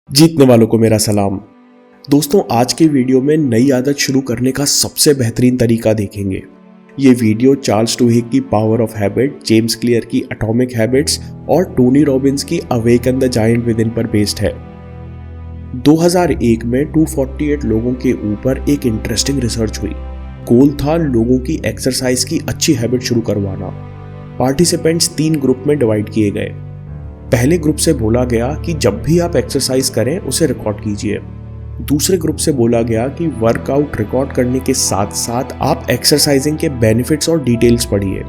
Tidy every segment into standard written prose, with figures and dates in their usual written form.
जीतने वालों को मेरा सलाम। दोस्तों, आज के वीडियो में नई आदत शुरू करने का सबसे बेहतरीन तरीका देखेंगे। ये वीडियो चार्ल्स डुहिग की power of habit, James clear की एटॉमिक हैबिट्स और टोनी रॉबिन्स की awaken the giant with in पर बेस्ड है। 2001 में 248 लोगों के ऊपर एक इंटरेस्टिंग रिसर्च हुई। गोल था लोगों की एक्सरसाइज की अच्छी हैबिट शुरू करवाना। पार्टिसिपेंट्स 3 ग्रुप में डिवाइड किए गए। पहले ग्रुप से बोला गया कि जब भी आप एक्सरसाइज करें उसे रिकॉर्ड कीजिए। दूसरे ग्रुप से बोला गया कि वर्कआउट रिकॉर्ड करने के साथ साथ आप एक्सरसाइजिंग के बेनिफिट्स और डिटेल्स पढ़िए।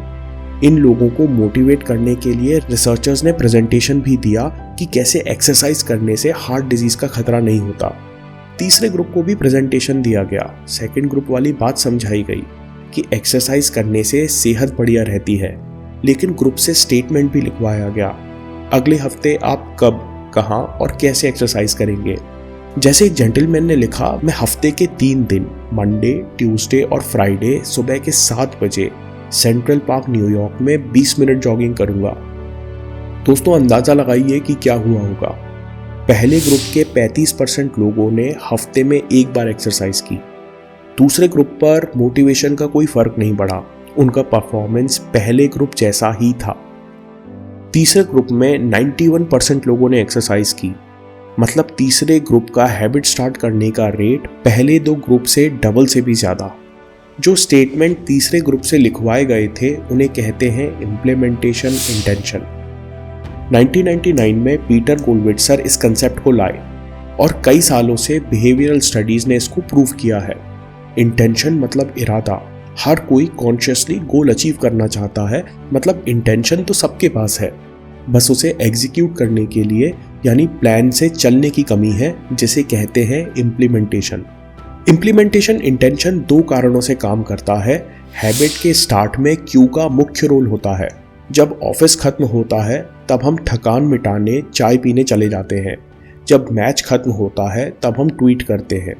इन लोगों को मोटिवेट करने के लिए रिसर्चर्स ने प्रेजेंटेशन भी दिया कि कैसे एक्सरसाइज करने से हार्ट डिजीज का खतरा नहीं होता। तीसरे ग्रुप को भी प्रेजेंटेशन दिया गया। सेकंड ग्रुप वाली बात समझाई गई कि एक्सरसाइज करने से सेहत बढ़िया रहती है, लेकिन ग्रुप से स्टेटमेंट भी लिखवाया गया। अगले हफ्ते आप कब, कहां और कैसे एक्सरसाइज करेंगे। जैसे एक जेंटलमैन ने लिखा, मैं हफ्ते के 3 दिन मंडे, ट्यूसडे और फ्राइडे सुबह के 7 बजे सेंट्रल पार्क न्यूयॉर्क में 20 मिनट जॉगिंग करूंगा। दोस्तों, अंदाजा लगाइए कि क्या हुआ होगा। पहले ग्रुप के 35% लोगों ने हफ्ते में एक बार एक्सरसाइज की। दूसरे ग्रुप पर मोटिवेशन का कोई फर्क नहीं पड़ा, उनका परफॉर्मेंस पहले ग्रुप जैसा ही था। तीसरे ग्रुप में 91% लोगों ने एक्सरसाइज की, मतलब तीसरे ग्रुप का हैबिट स्टार्ट करने का रेट पहले 2 ग्रुप से डबल से भी ज्यादा। जो स्टेटमेंट तीसरे ग्रुप से लिखवाए गए थे उन्हें कहते हैं इम्प्लीमेंटेशन इंटेंशन। 1999 में पीटर गोलविट्जर इस कंसेप्ट को लाए और कई सालों से बिहेवियरल स्टडीज ने इसको प्रूव किया है। इंटेंशन मतलब इरादा। हर कोई कॉन्शियसली गोल अचीव करना चाहता है, मतलब इंटेंशन तो सबके पास है, बस उसे एग्जीक्यूट करने के लिए यानी प्लान से चलने की कमी है, जिसे कहते हैं इम्प्लीमेंटेशन। इम्प्लीमेंटेशन इंटेंशन 2 कारणों से काम करता है। हैबिट के स्टार्ट में क्यू का मुख्य रोल होता है। जब ऑफिस खत्म होता है तब हम थकान मिटाने चाय पीने चले जाते हैं। जब मैच खत्म होता है तब हम ट्वीट करते हैं।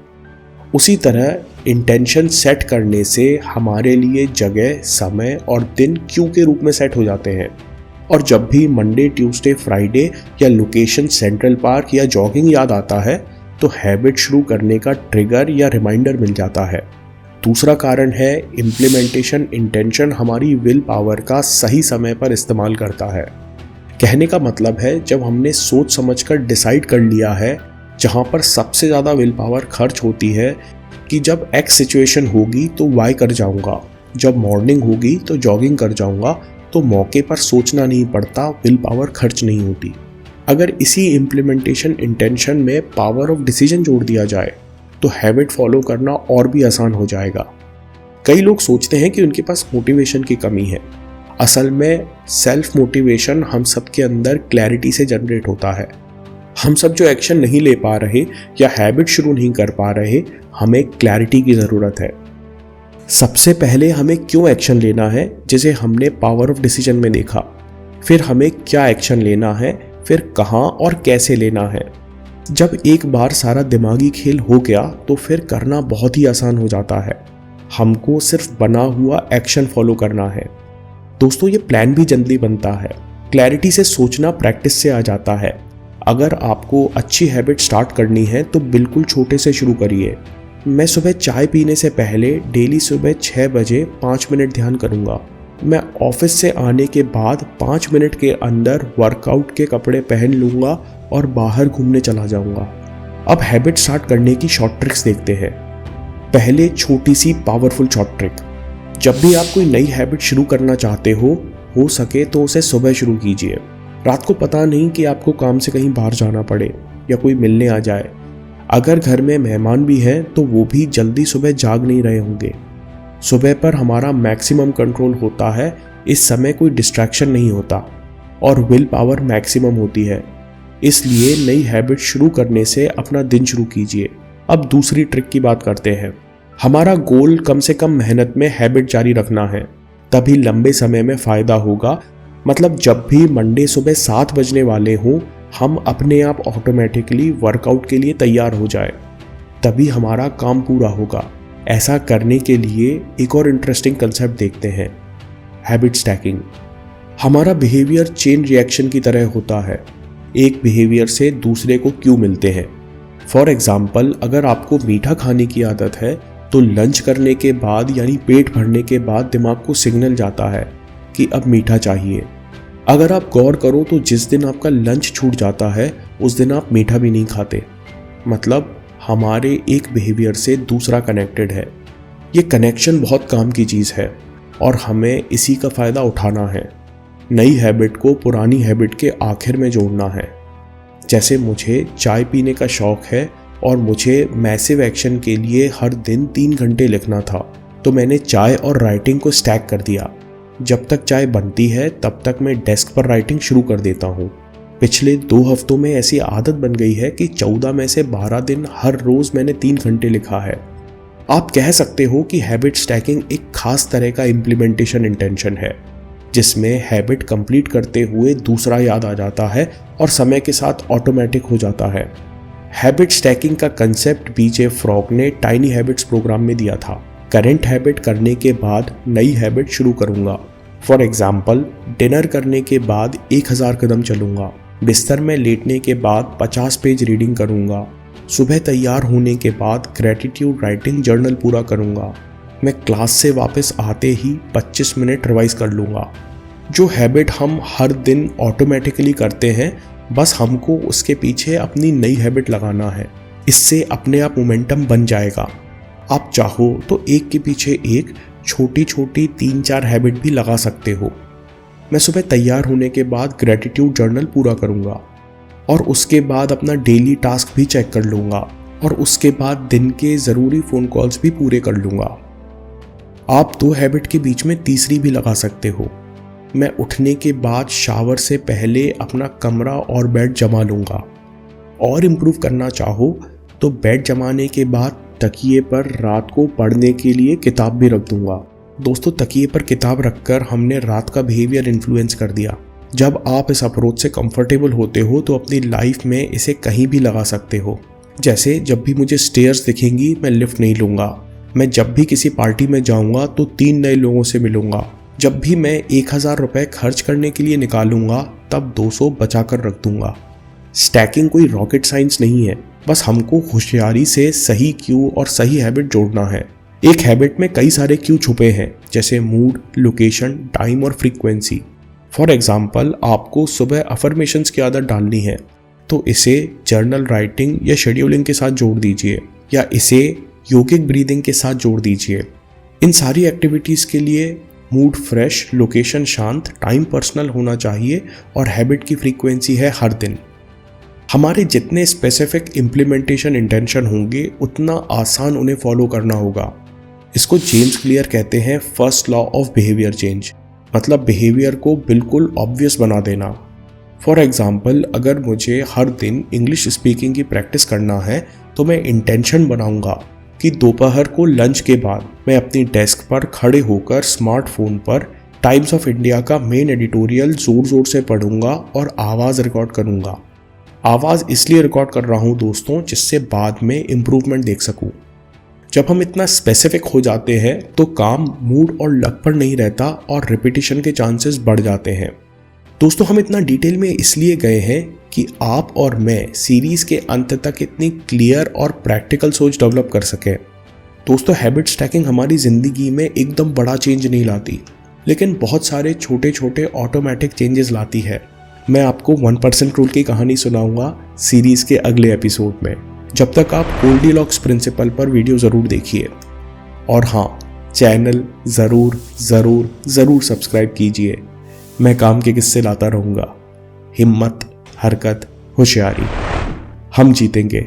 उसी तरह इंटेंशन सेट करने से हमारे लिए जगह, समय और दिन क्यू के रूप में सेट हो जाते हैं, और जब भी मंडे, ट्यूसडे, फ्राइडे या लोकेशन सेंट्रल पार्क या जॉगिंग याद आता है तो हैबिट शुरू करने का ट्रिगर या रिमाइंडर मिल जाता है। दूसरा कारण है इम्प्लीमेंटेशन इंटेंशन हमारी विल पावर का सही समय पर इस्तेमाल करता है। कहने का मतलब है, जब हमने सोच समझकर डिसाइड कर लिया है, जहां पर सबसे ज़्यादा विल पावर खर्च होती है कि जब एक्स सिचुएशन होगी तो वाई कर जाऊंगा, जब मॉर्निंग होगी तो जॉगिंग कर जाऊंगा, तो मौके पर सोचना नहीं पड़ता, विल पावर खर्च नहीं होती। अगर इसी इम्प्लीमेंटेशन इंटेंशन में पावर ऑफ डिसीजन जोड़ दिया जाए तो हैबिट फॉलो करना और भी आसान हो जाएगा। कई लोग सोचते हैं कि उनके पास मोटिवेशन की कमी है। असल में सेल्फ मोटिवेशन हम सबके अंदर क्लैरिटी से जनरेट होता है। हम सब जो एक्शन नहीं ले पा रहे या हैबिट शुरू नहीं कर पा रहे, हमें क्लैरिटी की ज़रूरत है। सबसे पहले हमें क्यों एक्शन लेना है, जिसे हमने पावर ऑफ डिसीजन में देखा। फिर हमें क्या एक्शन लेना है, फिर कहाँ और कैसे लेना है। जब एक बार सारा दिमागी खेल हो गया तो फिर करना बहुत ही आसान हो जाता है। हमको सिर्फ बना हुआ एक्शन फॉलो करना है। दोस्तों, ये प्लान भी जल्दी बनता है। क्लैरिटी से सोचना प्रैक्टिस से आ जाता है। अगर आपको अच्छी हैबिट स्टार्ट करनी है तो बिल्कुल छोटे से शुरू करिए। मैं सुबह चाय पीने से पहले डेली सुबह 6 बजे 5 मिनट ध्यान करूंगा। मैं ऑफिस से आने के बाद 5 मिनट के अंदर वर्कआउट के कपड़े पहन लूंगा और बाहर घूमने चला जाऊंगा। अब हैबिट स्टार्ट करने की शॉर्ट ट्रिक्स देखते हैं। पहले छोटी सी पावरफुल शॉर्ट ट्रिक। जब भी आप कोई नई हैबिट शुरू करना चाहते हो सके तो उसे सुबह शुरू कीजिए। रात को पता नहीं कि आपको काम से कहीं बाहर जाना पड़े या कोई मिलने आ जाए। अगर घर में मेहमान भी हैं तो वो भी जल्दी सुबह जाग नहीं रहे होंगे। सुबह पर हमारा मैक्सिमम कंट्रोल होता है। इस समय कोई डिस्ट्रैक्शन नहीं होता और विल पावर मैक्सिमम होती है। इसलिए नई हैबिट शुरू करने से अपना दिन शुरू कीजिए। अब दूसरी ट्रिक की बात करते हैं। हमारा गोल कम से कम मेहनत में हैबिट जारी रखना है, तभी लंबे समय में फ़ायदा होगा। मतलब जब भी मंडे सुबह 7 बजने वाले हों, हम अपने आप ऑटोमेटिकली वर्कआउट के लिए तैयार हो जाए, तभी हमारा काम पूरा होगा। ऐसा करने के लिए एक और इंटरेस्टिंग कंसेप्ट देखते हैं, हैबिट स्टैकिंग। हमारा बिहेवियर चेन रिएक्शन की तरह होता है। एक बिहेवियर से दूसरे को क्यों मिलते हैं। फॉर एग्जाम्पल, अगर आपको मीठा खाने की आदत है तो लंच करने के बाद यानी पेट भरने के बाद दिमाग को सिग्नल जाता है कि अब मीठा चाहिए। अगर आप गौर करो तो जिस दिन आपका लंच छूट जाता है उस दिन आप मीठा भी नहीं खाते। मतलब हमारे एक बिहेवियर से दूसरा कनेक्टेड है। ये कनेक्शन बहुत काम की चीज़ है और हमें इसी का फ़ायदा उठाना है। नई हैबिट को पुरानी हैबिट के आखिर में जोड़ना है। जैसे मुझे चाय पीने का शौक़ है और मुझे मैसिव एक्शन के लिए हर दिन 3 घंटे लिखना था, तो मैंने चाय और राइटिंग को स्टैक कर दिया। जब तक चाय बनती है तब तक मैं डेस्क पर राइटिंग शुरू कर देता हूँ। पिछले 2 हफ्तों में ऐसी आदत बन गई है कि 14 में से 12 दिन हर रोज़ मैंने 3 घंटे लिखा है। आप कह सकते हो कि हैबिट स्टैकिंग एक खास तरह का इम्प्लीमेंटेशन इंटेंशन है, जिसमें हैबिट कंप्लीट करते हुए दूसरा याद आ जाता है और समय के साथ ऑटोमेटिक हो जाता है। हैबिट स्टैकिंग का कंसेप्ट BJ फ्रॉग ने टाइनी हैबिट्स प्रोग्राम में दिया था। करेंट हैबिट करने के बाद नई हैबिट शुरू करूंगा। फॉर एग्जाम्पल, डिनर करने के बाद 1000 कदम चलूंगा। बिस्तर में लेटने के बाद 50 पेज रीडिंग करूंगा। सुबह तैयार होने के बाद ग्रेटिट्यूड राइटिंग जर्नल पूरा करूंगा। मैं क्लास से वापस आते ही 25 मिनट रिवाइज कर लूँगा। जो हैबिट हम हर दिन ऑटोमेटिकली करते हैं, बस हमको उसके पीछे अपनी नई हैबिट लगाना है। इससे अपने आप मोमेंटम बन जाएगा। आप चाहो तो एक के पीछे एक छोटी छोटी 3-4 हैबिट भी लगा सकते हो। मैं सुबह तैयार होने के बाद ग्रेटिट्यूड जर्नल पूरा करूँगा और उसके बाद अपना डेली टास्क भी चेक कर लूँगा और उसके बाद दिन के ज़रूरी फ़ोन कॉल्स भी पूरे कर लूँगा। आप 2 हैबिट के बीच में तीसरी भी लगा सकते हो। मैं उठने के बाद शावर से पहले अपना कमरा और बेड जमा लूँगा। और इम्प्रूव करना चाहो तो बेड जमाने के बाद तकिए पर रात को पढ़ने के लिए किताब भी रख दूंगा। दोस्तों, तकिए पर किताब रखकर हमने रात का बिहेवियर इन्फ्लुएंस कर दिया। जब आप इस अप्रोच से कंफर्टेबल होते हो तो अपनी लाइफ में इसे कहीं भी लगा सकते हो। जैसे जब भी मुझे स्टेयर्स दिखेंगी मैं लिफ्ट नहीं लूँगा। मैं जब भी किसी पार्टी में जाऊँगा तो 3 नए लोगों से मिलूँगा। जब भी मैं 1000 रुपये खर्च करने के लिए निकालूंगा तब 200 बचा कर रख दूंगा। स्टैकिंग कोई रॉकेट साइंस नहीं है, बस हमको होशियारी से सही क्यू और सही हैबिट जोड़ना है। एक हैबिट में कई सारे क्यू छुपे हैं, जैसे मूड, लोकेशन, टाइम और फ्रीक्वेंसी। फॉर एग्जाम्पल, आपको सुबह अफर्मेशंस की आदत डालनी है तो इसे जर्नल राइटिंग या शेड्यूलिंग के साथ जोड़ दीजिए, या इसे योगिक ब्रीदिंग के साथ जोड़ दीजिए। इन सारी एक्टिविटीज़ के लिए मूड फ्रेश, लोकेशन शांत, टाइम पर्सनल होना चाहिए और हैबिट की फ्रीक्वेंसी है हर दिन। हमारे जितने स्पेसिफिक इम्प्लीमेंटेशन इंटेंशन होंगे उतना आसान उन्हें फॉलो करना होगा। इसको जेम्स क्लियर कहते हैं first law of behaviour change, मतलब बिहेवियर को बिल्कुल ऑब्वियस बना देना। फॉर एग्जाम्पल, अगर मुझे हर दिन इंग्लिश स्पीकिंग की प्रैक्टिस करना है तो मैं इंटेंशन बनाऊंगा कि दोपहर को लंच के बाद मैं अपनी डेस्क पर खड़े होकर स्मार्टफोन पर टाइम्स ऑफ इंडिया का मेन एडिटोरियल जोर जोर से पढ़ूंगा और आवाज़ रिकॉर्ड करूंगा। आवाज़ इसलिए रिकॉर्ड कर रहा हूं दोस्तों, जिससे बाद में इम्प्रूवमेंट देख सकूं। जब हम इतना स्पेसिफिक हो जाते हैं तो काम मूड और लक पर नहीं रहता और रिपीटिशन के चांसेस बढ़ जाते हैं। दोस्तों, हम इतना डिटेल में इसलिए गए हैं कि आप और मैं सीरीज़ के अंत तक इतनी क्लियर और प्रैक्टिकल सोच डेवलप कर सकें। दोस्तों, हैबिट स्टैकिंग हमारी ज़िंदगी में एकदम बड़ा चेंज नहीं लाती, लेकिन बहुत सारे छोटे छोटे ऑटोमेटिक चेंजेस लाती है। मैं आपको 1% रूल की कहानी सुनाऊंगा सीरीज़ के अगले एपिसोड में। जब तक आप गोल्डीलॉक्स प्रिंसिपल पर वीडियो ज़रूर देखिए। और हाँ, चैनल ज़रूर ज़रूर ज़रूर सब्सक्राइब कीजिए। मैं काम के किस्से लाता रहूँगा। हिम्मत, हरकत, होशियारी, हम जीतेंगे।